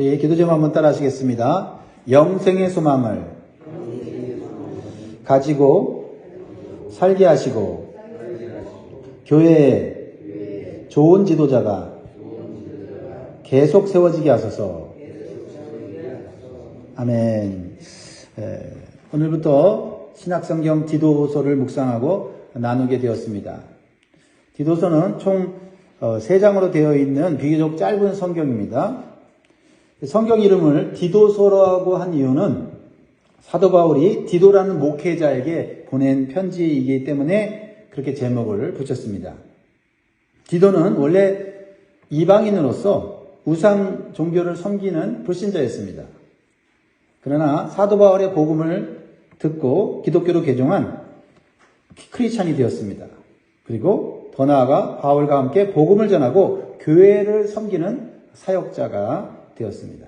예, 기도 좀 한번 따라 하시겠습니다. 영생의 소망을 가지고 살게 하시고 교회에 좋은 지도자가 계속 세워지게 하소서. 아멘. 오늘부터 신약성경 디도서를 묵상하고 나누게 되었습니다. 디도서는 총 3장으로 되어 있는 비교적 짧은 성경입니다. 성경 이름을 디도서라고 한 이유는 사도 바울이 디도라는 목회자에게 보낸 편지이기 때문에 그렇게 제목을 붙였습니다. 디도는 원래 이방인으로서 우상 종교를 섬기는 불신자였습니다. 그러나 사도 바울의 복음을 듣고 기독교로 개종한 크리스찬이 되었습니다. 그리고 더 나아가 바울과 함께 복음을 전하고 교회를 섬기는 사역자가 되었습니다.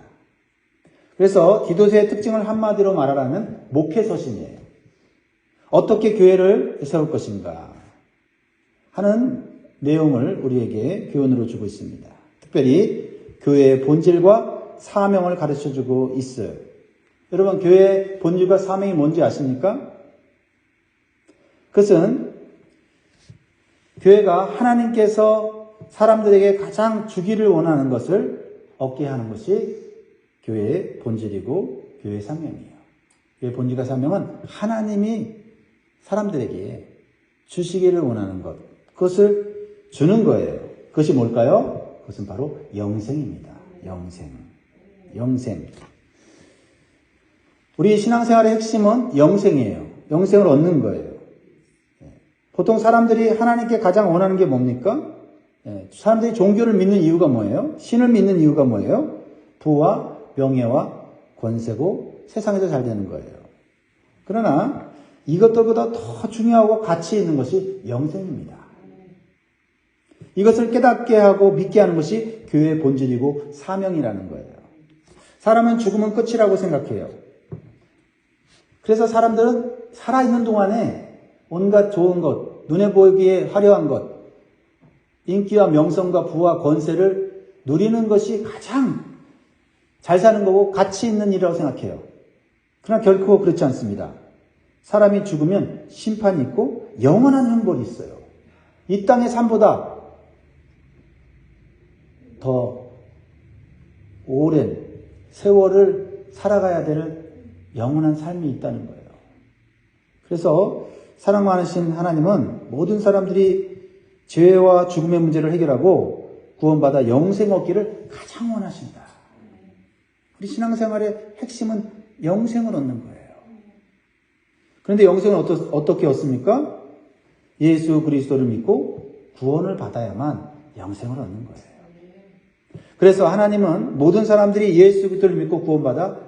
그래서 디도서의 특징을 한마디로 말하라면 목회서신이에요. 어떻게 교회를 세울 것인가 하는 내용을 우리에게 교훈으로 주고 있습니다. 특별히 교회의 본질과 사명을 가르쳐주고 있어요. 여러분, 교회의 본질과 사명이 뭔지 아십니까? 그것은 교회가 하나님께서 사람들에게 가장 주기를 원하는 것을 얻게 하는 것이 교회의 본질이고 교회의 사명이에요. 교회의 본질과 사명은 하나님이 사람들에게 주시기를 원하는 것, 그것을 주는 거예요. 그것이 뭘까요? 그것은 바로 영생입니다. 영생. 우리 신앙생활의 핵심은 영생이에요. 영생을 얻는 거예요. 보통 사람들이 하나님께 가장 원하는 게 뭡니까? 사람들이 종교를 믿는 이유가 뭐예요? 신을 믿는 이유가 뭐예요? 부와 명예와 권세고 세상에서 잘 되는 거예요. 그러나 이것들보다 더 중요하고 가치 있는 것이 영생입니다. 이것을 깨닫게 하고 믿게 하는 것이 교회의 본질이고 사명이라는 거예요. 사람은 죽으면 끝이라고 생각해요. 그래서 사람들은 살아있는 동안에 온갖 좋은 것, 눈에 보이기에 화려한 것, 인기와 명성과 부와 권세를 누리는 것이 가장 잘 사는 거고 가치 있는 일이라고 생각해요. 그러나 결코 그렇지 않습니다. 사람이 죽으면 심판이 있고 영원한 형벌이 있어요. 이 땅의 삶보다 더 오랜 세월을 살아가야 되는 영원한 삶이 있다는 거예요. 그래서 사랑 많으신 하나님은 모든 사람들이 죄와 죽음의 문제를 해결하고 구원받아 영생 얻기를 가장 원하신다. 우리 신앙생활의 핵심은 영생을 얻는 거예요. 그런데 영생을 어떻게 얻습니까? 예수 그리스도를 믿고 구원을 받아야만 영생을 얻는 거예요. 그래서 하나님은 모든 사람들이 예수 그리스도를 믿고 구원받아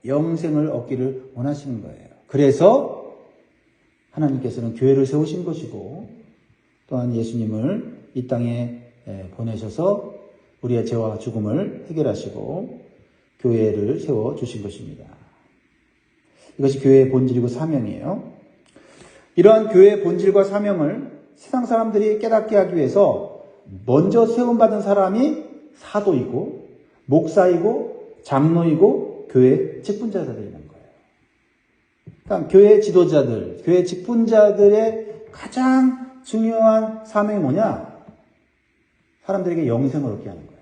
영생을 얻기를 원하시는 거예요. 그래서 하나님께서는 교회를 세우신 것이고 또한 예수님을 이 땅에 보내셔서 우리의 죄와 죽음을 해결하시고 교회를 세워주신 것입니다. 이것이 교회의 본질이고 사명이에요. 이러한 교회의 본질과 사명을 세상 사람들이 깨닫게 하기 위해서 먼저 세움받은 사람이 사도이고 목사이고 장로이고 교회 직분자들이 있는 거예요. 그러니까 교회 지도자들, 교회 직분자들의 가장 중요한 사명이 뭐냐? 사람들에게 영생을 얻게 하는 거예요.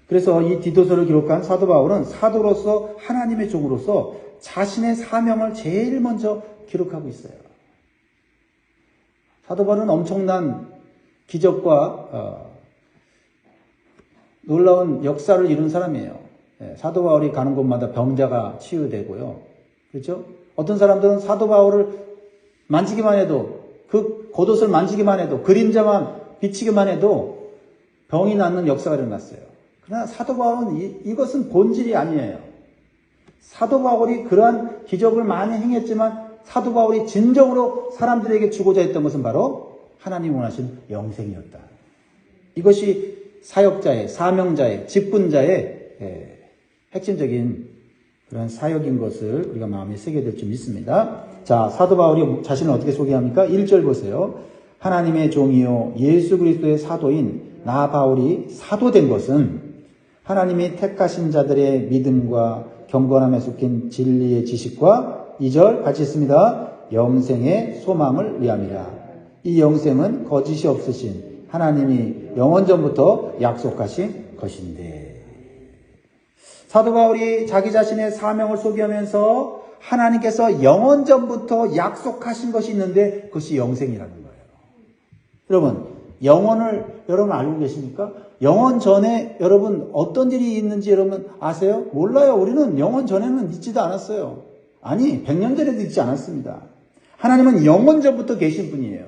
그래서 이 디도서를 기록한 사도 바울은 사도로서 하나님의 종으로서 자신의 사명을 제일 먼저 기록하고 있어요. 사도 바울은 엄청난 기적과 놀라운 역사를 이룬 사람이에요. 사도 바울이 가는 곳마다 병자가 치유되고요. 그렇죠? 어떤 사람들은 사도 바울을 만지기만 해도, 그 겉옷을 만지기만 해도, 그림자만 비치기만 해도 병이 낫는 역사가 일어났어요. 그러나 사도 바울은 이것은 본질이 아니에요. 사도 바울이 그러한 기적을 많이 행했지만 사도 바울이 진정으로 사람들에게 주고자 했던 것은 바로 하나님 원하신 영생이었다. 이것이 사역자의, 사명자의, 직분자의 핵심적인 그런 사역인 것을 우리가 마음에 새겨야 될 줄 믿습니다. 자, 사도 바울이 자신을 어떻게 소개합니까? 1절 보세요. 하나님의 종이요 예수 그리스도의 사도인 나 바울이 사도된 것은 하나님이 택하신 자들의 믿음과 경건함에 섞인 진리의 지식과 2절 같이 있습니다. 영생의 소망을 위함이라. 이 영생은 거짓이 없으신 하나님이 영원전부터 약속하신 것인데, 사도 바울이 자기 자신의 사명을 소개하면서 하나님께서 영원전부터 약속하신 것이 있는데 그것이 영생이라는 거예요. 여러분, 영원을 여러분 알고 계십니까? 영원 전에 여러분 어떤 일이 있는지 여러분 아세요? 몰라요. 우리는 영원 전에는 있지도 않았어요. 아니, 100년 전에도 있지 않았습니다. 하나님은 영원 전부터 계신 분이에요.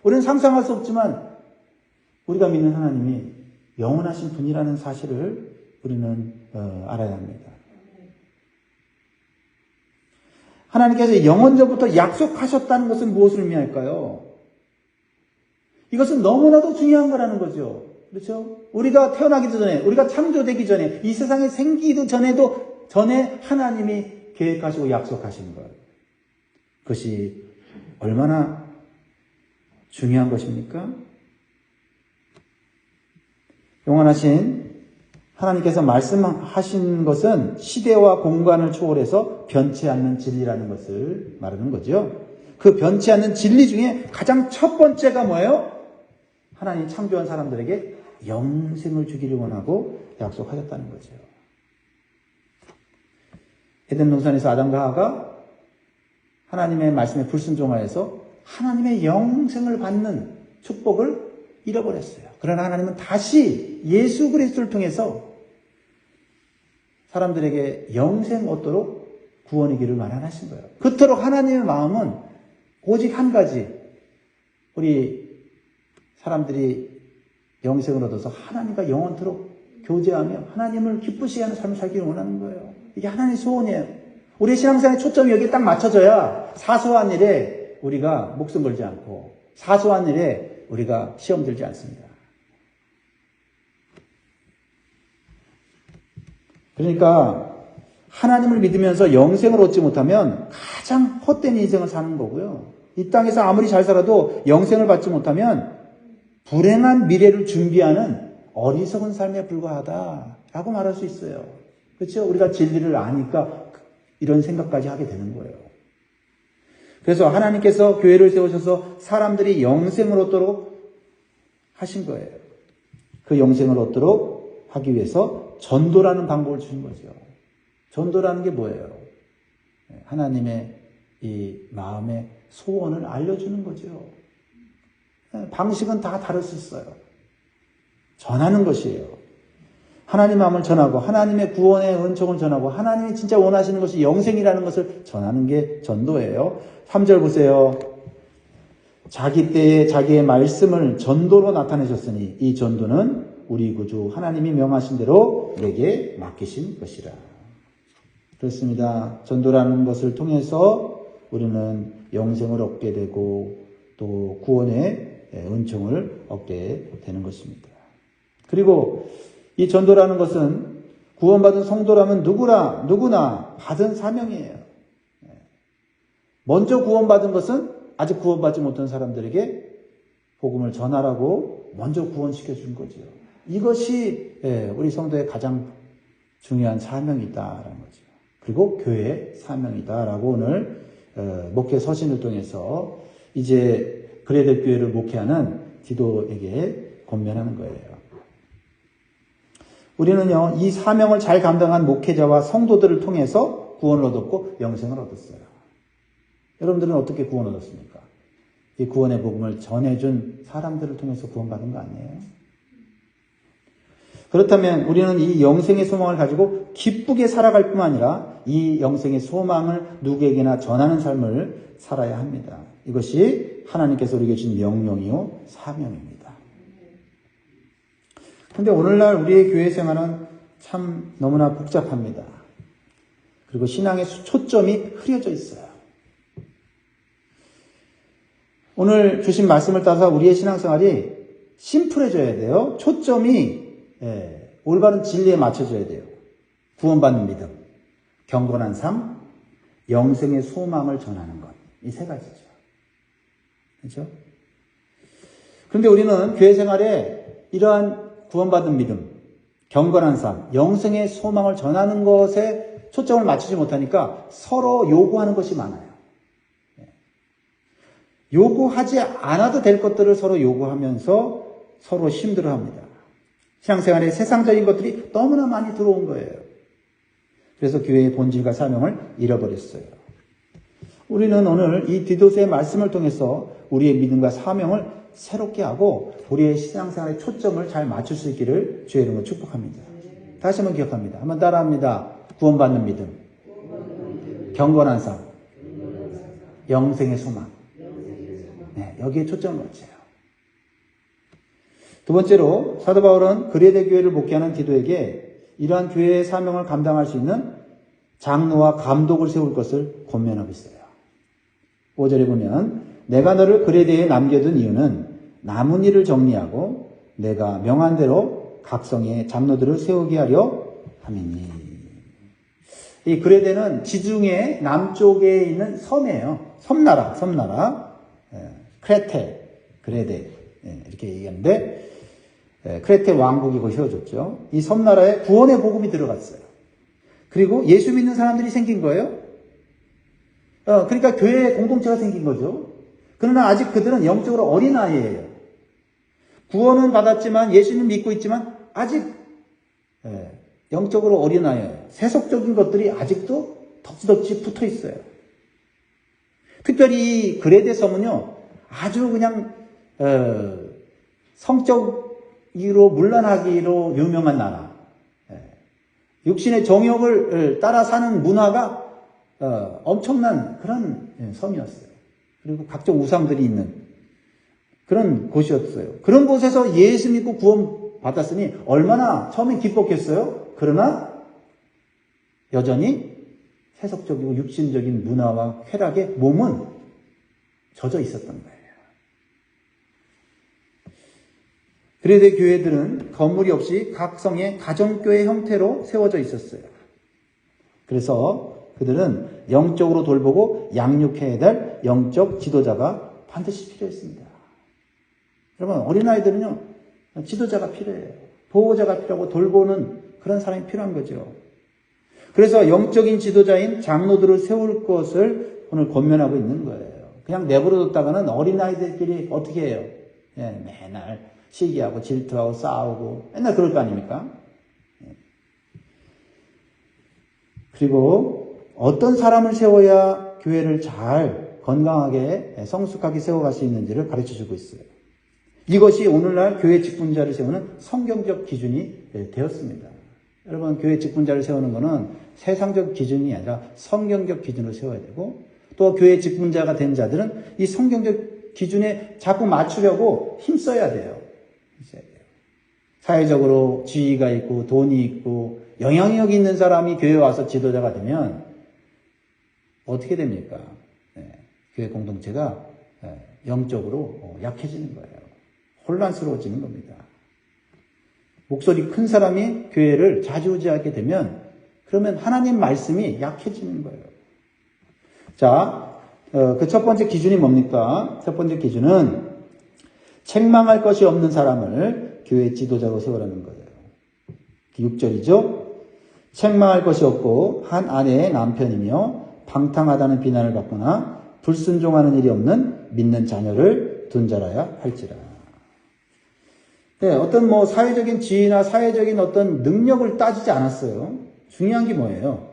우리는 상상할 수 없지만 우리가 믿는 하나님이 영원하신 분이라는 사실을 우리는 알아야 합니다. 하나님께서 영원 전부터 약속하셨다는 것은 무엇을 의미할까요? 이것은 너무나도 중요한 거라는 거죠. 그렇죠? 우리가 태어나기도 전에, 우리가 창조되기 전에, 이 세상에 생기기도 전에 하나님이 계획하시고 약속하신 것. 그것이 얼마나 중요한 것입니까? 영원하신 하나님께서 말씀하신 것은 시대와 공간을 초월해서 변치 않는 진리라는 것을 말하는 거죠. 그 변치 않는 진리 중에 가장 첫 번째가 뭐예요? 하나님이 창조한 사람들에게 영생을 주기를 원하고 약속하셨다는 거죠. 에덴 동산에서 아담과 하와가 하나님의 말씀에 불순종하여서 하나님의 영생을 받는 축복을 잃어버렸어요. 그러나 하나님은 다시 예수 그리스도를 통해서 사람들에게 영생 얻도록 구원의 길을 마련하신 거예요. 그토록 하나님의 마음은 오직 한 가지, 우리 사람들이 영생을 얻어서 하나님과 영원토록 교제하며 하나님을 기쁘시게 하는 삶을 살기를 원하는 거예요. 이게 하나님의 소원이에요. 우리의 신앙생활의 초점이 여기에 딱 맞춰져야 사소한 일에 우리가 목숨 걸지 않고 사소한 일에 우리가 시험 들지 않습니다. 그러니까 하나님을 믿으면서 영생을 얻지 못하면 가장 헛된 인생을 사는 거고요. 이 땅에서 아무리 잘 살아도 영생을 받지 못하면 불행한 미래를 준비하는 어리석은 삶에 불과하다라고 말할 수 있어요. 그렇죠? 우리가 진리를 아니까 이런 생각까지 하게 되는 거예요. 그래서 하나님께서 교회를 세우셔서 사람들이 영생을 얻도록 하신 거예요. 그 영생을 얻도록 하기 위해서 전도라는 방법을 주신 거죠. 전도라는 게 뭐예요? 하나님의 이 마음의 소원을 알려주는 거죠. 방식은 다 다를 수 있어요. 전하는 것이에요. 하나님 마음을 전하고 하나님의 구원의 은총을 전하고 하나님이 진짜 원하시는 것이 영생이라는 것을 전하는 게 전도예요. 3절 보세요. 자기 때에 자기의 말씀을 전도로 나타내셨으니 이 전도는 우리 구주 하나님이 명하신 대로 내게 맡기신 것이라. 그렇습니다. 전도라는 것을 통해서 우리는 영생을 얻게 되고 또 구원의 은총을 얻게 되는 것입니다. 그리고 이 전도라는 것은 구원받은 성도라면 누구나 받은 사명이에요. 먼저 구원받은 것은 아직 구원받지 못한 사람들에게 복음을 전하라고 먼저 구원시켜 준 거죠. 이것이 우리 성도의 가장 중요한 사명이다라는 거죠. 그리고 교회의 사명이다라고 오늘 목회 서신을 통해서 이제 그래야 될 교회를 목회하는 디도에게 권면하는 거예요. 우리는요, 이 사명을 잘 감당한 목회자와 성도들을 통해서 구원을 얻었고 영생을 얻었어요. 여러분들은 어떻게 구원 얻었습니까? 이 구원의 복음을 전해준 사람들을 통해서 구원받은 거 아니에요? 그렇다면 우리는 이 영생의 소망을 가지고 기쁘게 살아갈 뿐만 아니라 이 영생의 소망을 누구에게나 전하는 삶을 살아야 합니다. 이것이 하나님께서 우리에게 주신 명령이요 사명입니다. 그런데 오늘날 우리의 교회 생활은 참 너무나 복잡합니다. 그리고 신앙의 초점이 흐려져 있어요. 오늘 주신 말씀을 따라서 우리의 신앙생활이 심플해져야 돼요. 초점이 올바른 진리에 맞춰져야 돼요. 구원받는 믿음, 경건한 삶, 영생의 소망을 전하는 것. 이 세 가지죠. 그렇죠? 그런데 우리는 교회 생활에 이러한 구원받은 믿음, 경건한 삶, 영생의 소망을 전하는 것에 초점을 맞추지 못하니까 서로 요구하는 것이 많아요. 요구하지 않아도 될 것들을 서로 요구하면서 서로 힘들어합니다. 신앙생활에 세상적인 것들이 너무나 많이 들어온 거예요. 그래서 교회의 본질과 사명을 잃어버렸어요. 우리는 오늘 이 디도스의 말씀을 통해서 우리의 믿음과 사명을 새롭게 하고 우리의 신앙생활의 초점을 잘 맞출 수 있기를 주의 이름으로 축복합니다. 다시 한번 기억합니다. 한번 따라합니다. 구원받는 믿음, 경건한 삶, 영생의 소망. 네, 여기에 초점을 맞춰요. 두 번째로 사도 바울은 그레데 교회를 목회하는 디도에게 이러한 교회의 사명을 감당할 수 있는 장로와 감독을 세울 것을 권면하고 있어요. 5절에 보면 내가 너를 그레데에 남겨둔 이유는 남은 일을 정리하고 내가 명한 대로 각성의 장로들을 세우게 하려 함이니. 이 그레데는 지중해 남쪽에 있는 섬이에요. 섬나라. 크레테, 그레데 이렇게 얘기하는데 크레테 왕국이 거기 세워졌죠. 이 섬나라에 구원의 복음이 들어갔어요. 그리고 예수 믿는 사람들이 생긴 거예요. 그러니까 교회 공동체가 생긴 거죠. 그러나 아직 그들은 영적으로 어린아이예요. 구원은 받았지만 예수님 믿고 있지만 아직 영적으로 어린아이예요. 세속적인 것들이 아직도 덕지덕지 붙어 있어요. 특별히 이 그레데 섬은요, 아주 그냥 성적으로 문란하기로 유명한 나라. 육신의 정욕을 따라 사는 문화가 엄청난 그런 섬이었어요. 그리고 각종 우상들이 있는 그런 곳이었어요. 그런 곳에서 예수 믿고 구원 받았으니 얼마나 처음엔 기뻤겠어요? 그러나 여전히 세속적이고 육신적인 문화와 쾌락에 몸은 젖어 있었던 거예요. 그레데 교회들은 건물이 없이 각 성의 가정교회 형태로 세워져 있었어요. 그래서 그들은 영적으로 돌보고 양육해야 될 영적 지도자가 반드시 필요했습니다. 여러분, 어린아이들은요, 지도자가 필요해요. 보호자가 필요하고 돌보는 그런 사람이 필요한 거죠. 그래서 영적인 지도자인 장로들을 세울 것을 오늘 권면하고 있는 거예요. 그냥 내버려뒀다가는 어린아이들끼리 어떻게 해요? 맨날 시기하고 질투하고 싸우고 맨날 그럴 거 아닙니까? 그리고 어떤 사람을 세워야 교회를 잘 건강하게 성숙하게 세워갈 수 있는지를 가르쳐주고 있어요. 이것이 오늘날 교회 직분자를 세우는 성경적 기준이 되었습니다. 여러분, 교회 직분자를 세우는 것은 세상적 기준이 아니라 성경적 기준으로 세워야 되고, 또 교회 직분자가 된 자들은 이 성경적 기준에 자꾸 맞추려고 힘써야 돼요. 사회적으로 지위가 있고 돈이 있고 영향력 있는 사람이 교회에 와서 지도자가 되면 어떻게 됩니까? 교회 공동체가 영적으로 약해지는 거예요. 혼란스러워지는 겁니다. 목소리 큰 사람이 교회를 좌지우지하게 되면 그러면 하나님 말씀이 약해지는 거예요. 자, 그 첫 번째 기준이 뭡니까? 첫 번째 기준은 책망할 것이 없는 사람을 교회 지도자로 세우라는 거예요. 6절이죠. 책망할 것이 없고 한 아내의 남편이며 방탕하다는 비난을 받거나 불순종하는 일이 없는 믿는 자녀를 둔 자라야 할지라. 네, 어떤 사회적인 지위나 사회적인 어떤 능력을 따지지 않았어요. 중요한 게 뭐예요?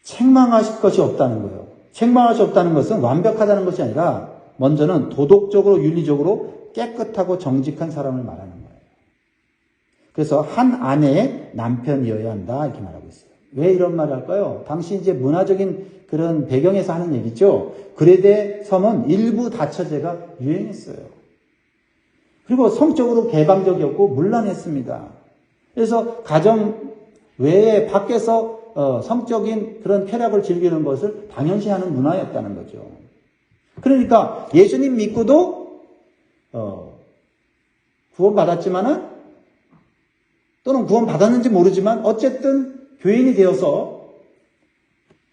책망하실 것이 없다는 거예요. 책망할 수 없다는 것은 완벽하다는 것이 아니라 먼저는 도덕적으로 윤리적으로 깨끗하고 정직한 사람을 말하는 거예요. 그래서 한 아내의 남편이어야 한다 이렇게 말하고 있어요. 왜 이런 말을 할까요? 당시 이제 문화적인 그런 배경에서 하는 얘기죠. 그레데 섬은 일부 다처제가 유행했어요. 그리고 성적으로 개방적이었고 문란했습니다. 그래서 가정 외에 밖에서 성적인 그런 쾌락을 즐기는 것을 당연시하는 문화였다는 거죠. 그러니까 예수님 믿고도 구원받았지만은 또는 구원받았는지 모르지만 어쨌든 교인이 되어서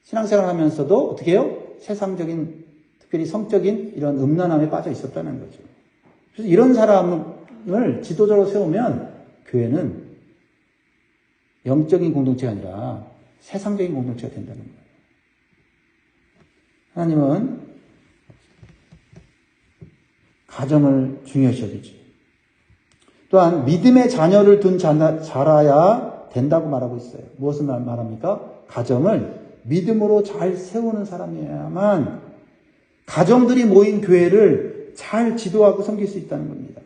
신앙생활을 하면서도 어떻게 해요? 세상적인 특별히 성적인 이런 음란함에 빠져 있었다는 거죠. 그래서 이런 사람은 사람을 지도자로 세우면 교회는 영적인 공동체가 아니라 세상적인 공동체가 된다는 거예요. 하나님은 가정을 중요시 여기지. 또한 믿음의 자녀를 둔 자라야 된다고 말하고 있어요. 무엇을 말합니까? 가정을 믿음으로 잘 세우는 사람이어야만 가정들이 모인 교회를 잘 지도하고 섬길 수 있다는 겁니다.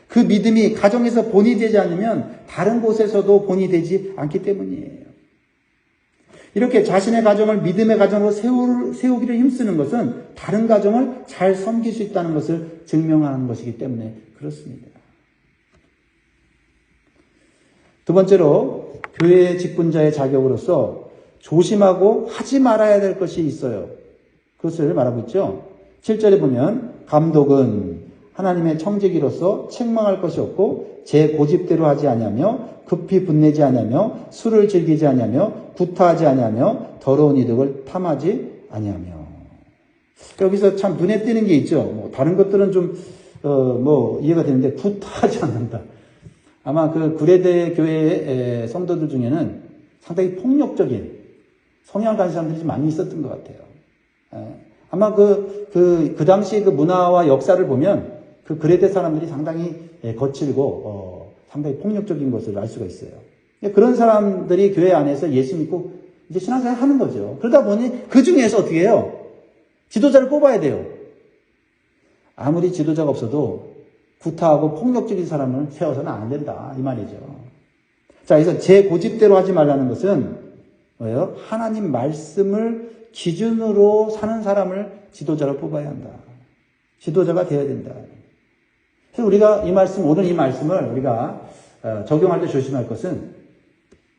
그 믿음이 가정에서 본이 되지 않으면 다른 곳에서도 본이 되지 않기 때문이에요. 이렇게 자신의 가정을 믿음의 가정으로 세우기를 힘쓰는 것은 다른 가정을 잘 섬길 수 있다는 것을 증명하는 것이기 때문에 그렇습니다. 두 번째로 교회 직분자의 자격으로서 조심하고 하지 말아야 될 것이 있어요. 그것을 말하고 있죠. 7절에 보면 감독은 하나님의 청지기로서 책망할 것이 없고 제 고집대로 하지 아니하며 급히 분내지 아니하며 술을 즐기지 아니하며 구타하지 아니하며 더러운 이득을 탐하지 아니하며. 여기서 참 눈에 띄는 게 있죠. 뭐 다른 것들은 좀 이해가 되는데 구타하지 않는다. 아마 그 구레대 교회 성도들 중에는 상당히 폭력적인 성향을 가진 사람들이 좀 많이 있었던 것 같아요. 아마 그 당시 그 문화와 역사를 보면 그 구레대 사람들이 상당히 거칠고 상당히 폭력적인 것을 알 수가 있어요. 그런 사람들이 교회 안에서 예수 믿고 이제 신앙생활 하는 거죠. 그러다 보니 그 중에서 어떻게 해요? 지도자를 뽑아야 돼요. 아무리 지도자가 없어도 구타하고 폭력적인 사람을 세워서는 안 된다 이 말이죠. 자, 그래서 제 고집대로 하지 말라는 것은 뭐예요? 하나님 말씀을 기준으로 사는 사람을 지도자로 뽑아야 한다. 지도자가 되어야 된다. 그래서 우리가 오늘 이 말씀을 우리가 적용할 때 조심할 것은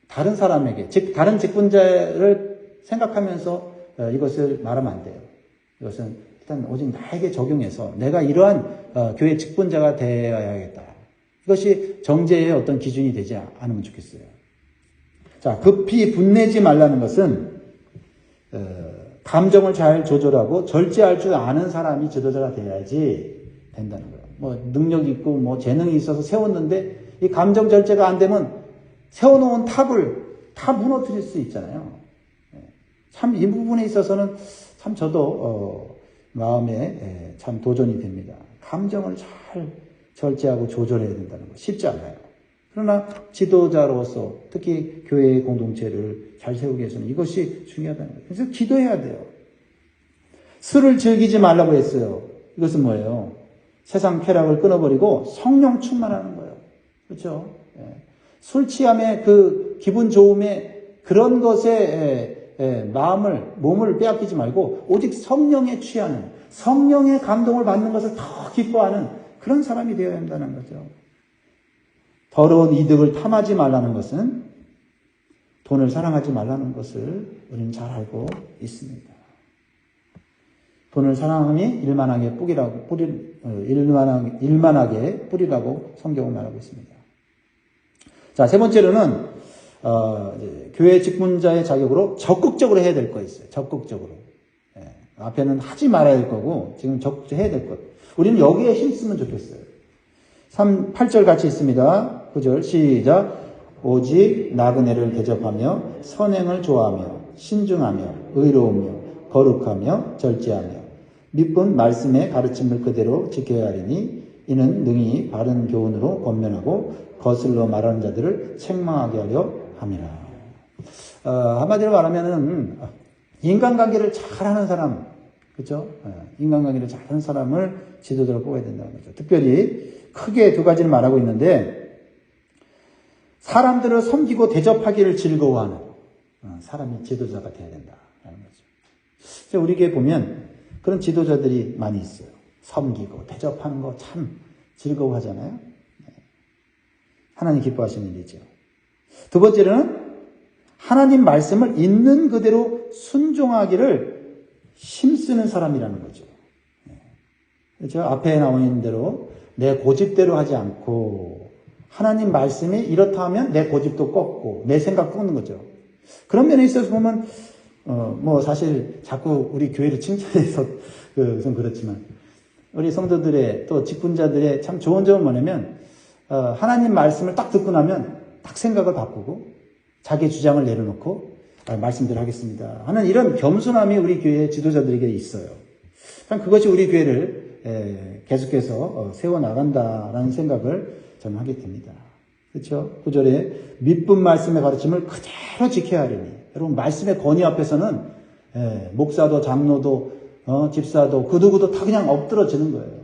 다른 사람에게, 즉 다른 직분자를 생각하면서 이것을 말하면 안 돼요. 이것은 일단 오직 나에게 적용해서 내가 이러한 교회 직분자가 되어야겠다. 이것이 정죄의 어떤 기준이 되지 않으면 좋겠어요. 자, 급히 분내지 말라는 것은 감정을 잘 조절하고 절제할 줄 아는 사람이 지도자가 돼야지 된다는 거예요. 뭐 능력 있고 뭐 재능이 있어서 세웠는데 이 감정 절제가 안 되면 세워놓은 탑을 다 무너뜨릴 수 있잖아요. 참 이 부분에 있어서는 참 저도 마음에 참 도전이 됩니다. 감정을 잘 절제하고 조절해야 된다는 거 쉽지 않아요. 그러나 지도자로서 특히 교회의 공동체를 잘 세우기 위해서는 이것이 중요하다는 거예요. 그래서 기도해야 돼요. 술을 즐기지 말라고 했어요. 이것은 뭐예요? 세상 쾌락을 끊어버리고 성령 충만하는 거예요. 그렇죠? 술 취함의 그 기분 좋음에 그런 것에 몸을 빼앗기지 말고 오직 성령에 취하는, 성령의 감동을 받는 것을 더 기뻐하는 그런 사람이 되어야 한다는 거죠. 더러운 이득을 탐하지 말라는 것은 돈을 사랑하지 말라는 것을 우리는 잘 알고 있습니다. 돈을 사랑함이 일만하게 뿌리라고 성경은 말하고 있습니다. 자, 세 번째로는 교회 직분자의 자격으로 적극적으로 해야 될 거 있어요. 적극적으로. 앞에는 하지 말아야 될 거고 지금 적극적으로 해야 될 것. 우리는 여기에 힘쓰면 좋겠어요. 8절 같이 있습니다. 9절 시작. 오직 나그네를 대접하며 선행을 좋아하며 신중하며 의로우며 거룩하며 절제하며 믿은 말씀의 가르침을 그대로 지켜야 하리니 이는 능히 바른 교훈으로 권면하고 거슬러 말하는 자들을 책망하게 하려 함이라. 한마디로 말하면은 인간관계를 잘하는 사람, 그렇죠? 인간관계를 잘하는 사람을 지도자로 뽑아야 된다는 거죠. 특별히 크게 두 가지를 말하고 있는데 사람들을 섬기고 대접하기를 즐거워하는 사람이 지도자가 되어야 된다는 거죠. 우리에게 보면 그런 지도자들이 많이 있어요. 섬기고 대접하는 거 참 즐거워하잖아요. 하나님 기뻐하시는 일이죠. 두 번째로는 하나님 말씀을 있는 그대로 순종하기를 힘쓰는 사람이라는 거죠. 그렇죠? 앞에 나오는 대로 내 고집대로 하지 않고 하나님 말씀이 이렇다 하면 내 고집도 꺾고 내 생각 꺾는 거죠. 그런 면에 있어서 보면 사실 자꾸 우리 교회를 칭찬해서 좀 그렇지만 우리 성도들의 또 직분자들의 참 좋은 점은 뭐냐면 하나님 말씀을 딱 듣고 나면 딱 생각을 바꾸고 자기의 주장을 내려놓고 말씀대로 하겠습니다 하는 이런 겸손함이 우리 교회 지도자들에게 있어요. 참 그것이 우리 교회를 계속해서 세워나간다라는 생각을 저는 하게 됩니다. 그렇죠? 9절에 믿분 말씀의 가르침을 그대로 지켜야 하려니. 여러분 말씀의 권위 앞에서는 목사도 장로도 집사도 그 누구도 다 그냥 엎드러지는 거예요.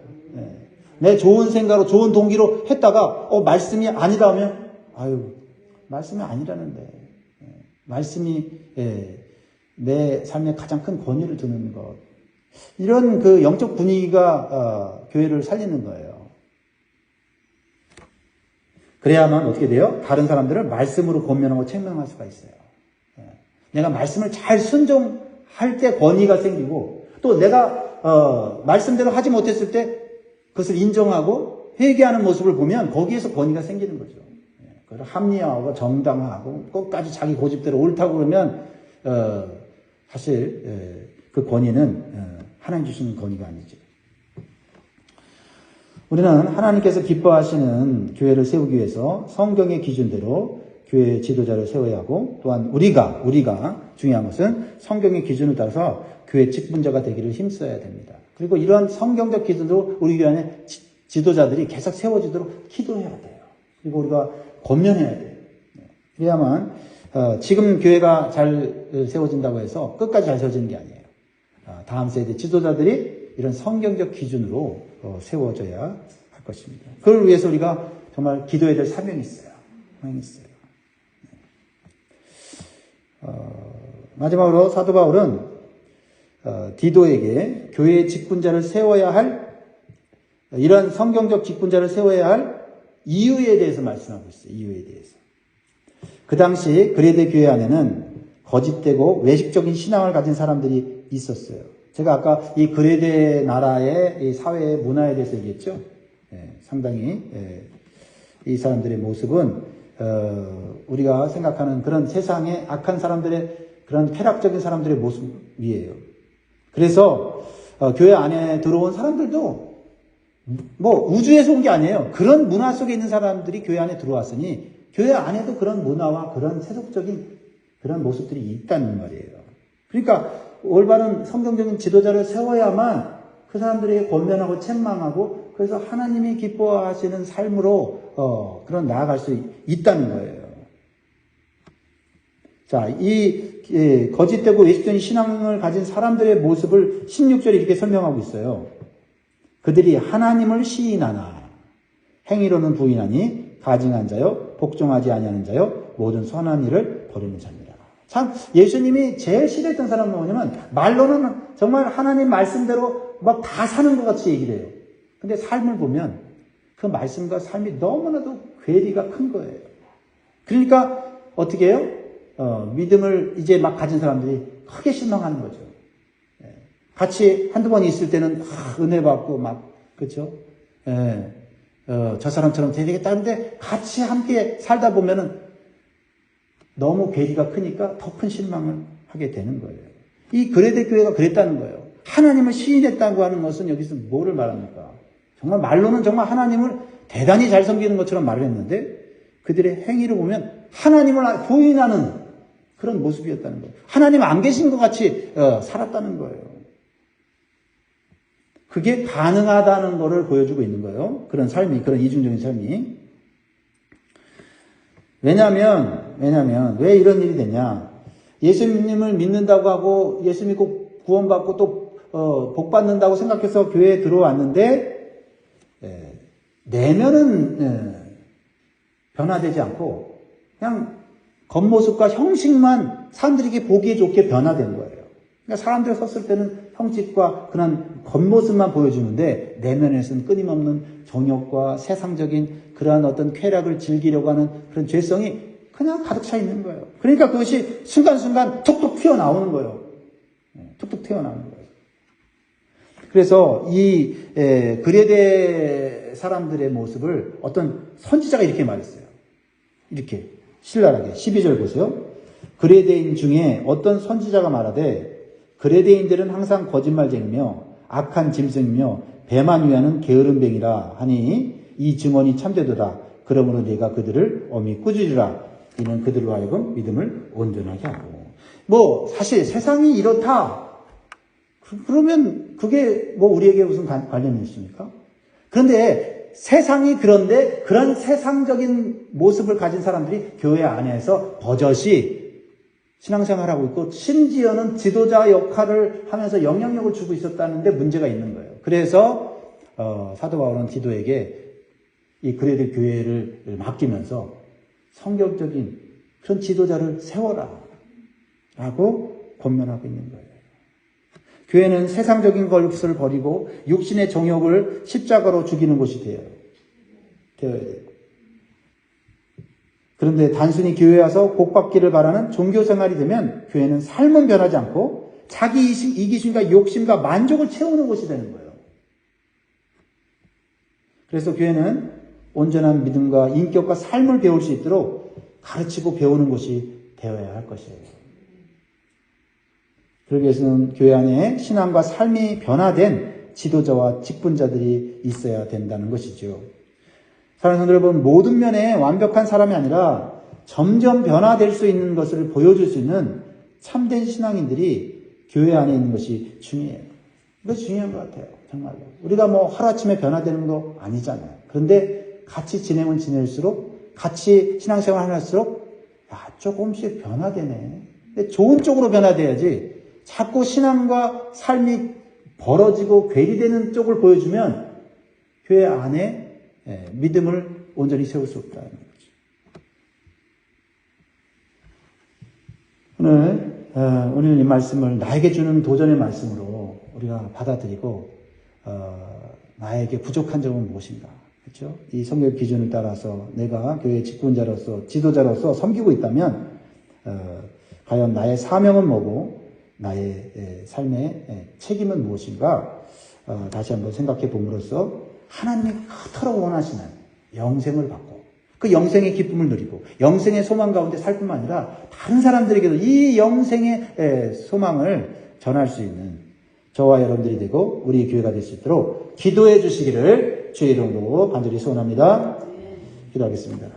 내 좋은 생각으로 좋은 동기로 했다가 말씀이 아니다 하면 아유 말씀이 아니라는데 말씀이 내 삶에 가장 큰 권위를 두는 것 이런 그 영적 분위기가 교회를 살리는 거예요. 그래야만 어떻게 돼요? 다른 사람들을 말씀으로 권면하고 책망할 수가 있어요. 내가 말씀을 잘 순종할 때 권위가 생기고 또 내가 말씀대로 하지 못했을 때 그것을 인정하고 회개하는 모습을 보면 거기에서 권위가 생기는 거죠. 그걸 합리화하고 정당화하고 끝까지 자기 고집대로 옳다고 그러면 사실 그 권위는 하나님 주시는 권위가 아니죠. 우리는 하나님께서 기뻐하시는 교회를 세우기 위해서 성경의 기준대로 교회 지도자를 세워야 하고 또한 우리가 중요한 것은 성경의 기준을 따라서 교회 직분자가 되기를 힘써야 됩니다. 그리고 이러한 성경적 기준으로 우리 교회 안에 지도자들이 계속 세워지도록 기도해야 돼요. 그리고 우리가 권면해야 돼요. 그래야만 지금 교회가 잘 세워진다고 해서 끝까지 잘 세워지는 게 아니에요. 다음 세대 지도자들이 이런 성경적 기준으로 세워져야 할 것입니다. 그걸 위해서 우리가 정말 기도해야 될 사명이 있어요. 마지막으로 사도 바울은 디도에게 교회의 직분자를 세워야 할 이런 성경적 직분자를 세워야 할 이유에 대해서 말씀하고 있어요. 이유에 대해서. 그 당시 그레데 교회 안에는 거짓되고 외식적인 신앙을 가진 사람들이 있었어요. 제가 아까 이 그레데 나라의 이 사회의 문화에 대해서 얘기했죠. 상당히 이 사람들의 모습은 우리가 생각하는 그런 세상의 악한 사람들의 그런 쾌락적인 사람들의 모습이에요. 그래서 교회 안에 들어온 사람들도 뭐 우주에서 온 게 아니에요. 그런 문화 속에 있는 사람들이 교회 안에 들어왔으니 교회 안에도 그런 문화와 그런 세속적인 그런 모습들이 있다는 말이에요. 그러니까 올바른 성경적인 지도자를 세워야만 그 사람들에게 권면하고 책망하고 그래서 하나님이 기뻐하시는 삶으로 그런 나아갈 수 있다는 거예요. 자, 이 거짓되고 외식적인 신앙을 가진 사람들의 모습을 16절에 이렇게 설명하고 있어요. 그들이 하나님을 시인하나 행위로는 부인하니 가증한 자요 복종하지 아니하는 자요 모든 선한 일을 버리는 자입니다. 참 예수님이 제일 싫어했던 사람은 뭐냐면 말로는 정말 하나님 말씀대로 막 다 사는 것 같이 얘기를 해요. 근데 삶을 보면 그 말씀과 삶이 너무나도 괴리가 큰 거예요. 그러니까 어떻게 해요? 믿음을 이제 막 가진 사람들이 크게 실망하는 거죠. 같이 한두 번 있을 때는 은혜 받고 막 그렇죠? 저 사람처럼 돼야 되겠다 하는데 같이 함께 살다 보면은 너무 괴리가 크니까 더 큰 실망을 하게 되는 거예요. 이 그레데 교회가 그랬다는 거예요. 하나님을 시인했다고 하는 것은 여기서 뭐를 말합니까? 정말 말로는 정말 하나님을 대단히 잘 섬기는 것처럼 말을 했는데 그들의 행위를 보면 하나님을 부인하는 그런 모습이었다는 거예요. 하나님 안 계신 것 같이 살았다는 거예요. 그게 가능하다는 것을 보여주고 있는 거예요. 그런 삶이, 그런 이중적인 삶이. 왜냐하면 왜 이런 일이 되냐? 예수님을 믿는다고 하고 예수 믿고 구원받고 또 복 받는다고 생각해서 교회에 들어왔는데 내면은 변화되지 않고 그냥 겉모습과 형식만 사람들에게 보기에 좋게 변화된 거예요. 그러니까 사람들 섰을 때는 형식과 그런 겉모습만 보여주는데 내면에서는 끊임없는 정욕과 세상적인 그러한 어떤 쾌락을 즐기려고 하는 그런 죄성이 그냥 가득 차 있는 거예요. 그러니까 그것이 순간순간 툭툭 튀어나오는 거예요. 툭툭 튀어나오는 거예요. 그래서 이 그레데 사람들의 모습을 어떤 선지자가 이렇게 말했어요. 이렇게 신랄하게 12절 보세요. 그레데인 중에 어떤 선지자가 말하되 그레데인들은 항상 거짓말쟁이며 악한 짐승이며 배만 위하는 게으름뱅이라 하니 이 증언이 참되도다. 그러므로 네가 그들을 엄히 꾸짖으라. 이는 그들로 하여금 믿음을 온전하게 하고. 뭐 사실 세상이 이렇다. 그러면 그게 뭐 우리에게 무슨 관련이 있습니까? 그런데 세상이 그런데 그런 세상적인 모습을 가진 사람들이 교회 안에서 버젓이 신앙생활하고 있고 심지어는 지도자 역할을 하면서 영향력을 주고 있었다는데 문제가 있는 거예요. 그래서 사도 바울은 디도에게 이 그레데 교회를 맡기면서 성경적인 그런 지도자를 세워라 라고 권면하고 있는 거예요. 교회는 세상적인 것을 버리고 육신의 정욕을 십자가로 죽이는 곳이 되어야 돼요. 그런데 단순히 교회에 와서 복받기를 바라는 종교 생활이 되면 교회는 삶은 변하지 않고 자기 이기심과 욕심과 만족을 채우는 곳이 되는 거예요. 그래서 교회는 온전한 믿음과 인격과 삶을 배울 수 있도록 가르치고 배우는 곳이 되어야 할 것이에요. 그러기 위해서는 교회 안에 신앙과 삶이 변화된 지도자와 직분자들이 있어야 된다는 것이죠. 사랑하는 성도 여러분, 모든 면에 완벽한 사람이 아니라 점점 변화될 수 있는 것을 보여줄 수 있는 참된 신앙인들이 교회 안에 있는 것이 중요해요. 이것이 중요한 것 같아요. 정말로. 우리가 뭐 하루아침에 변화되는 거 아니잖아요. 그런데 같이 지내면 지낼수록, 같이 신앙생활 할수록 조금씩 변화되네. 근데 좋은 쪽으로 변화돼야지 자꾸 신앙과 삶이 벌어지고 괴리되는 쪽을 보여주면 교회 안에 믿음을 온전히 세울 수 없다는 거죠. 오늘 이 말씀을 나에게 주는 도전의 말씀으로 우리가 받아들이고 나에게 부족한 점은 무엇인가? 그렇죠? 이 성경 기준을 따라서 내가 교회 직분자로서 지도자로서 섬기고 있다면 과연 나의 사명은 뭐고 나의 삶의 책임은 무엇인가? 다시 한번 생각해 봄으로써 하나님이 그토록 원하시는 영생을 받고 그 영생의 기쁨을 누리고 영생의 소망 가운데 살 뿐만 아니라 다른 사람들에게도 이 영생의 소망을 전할 수 있는 저와 여러분들이 되고 우리 교회가 될 수 있도록 기도해 주시기를 주의 이름으로 간절히 소원합니다. 기도하겠습니다.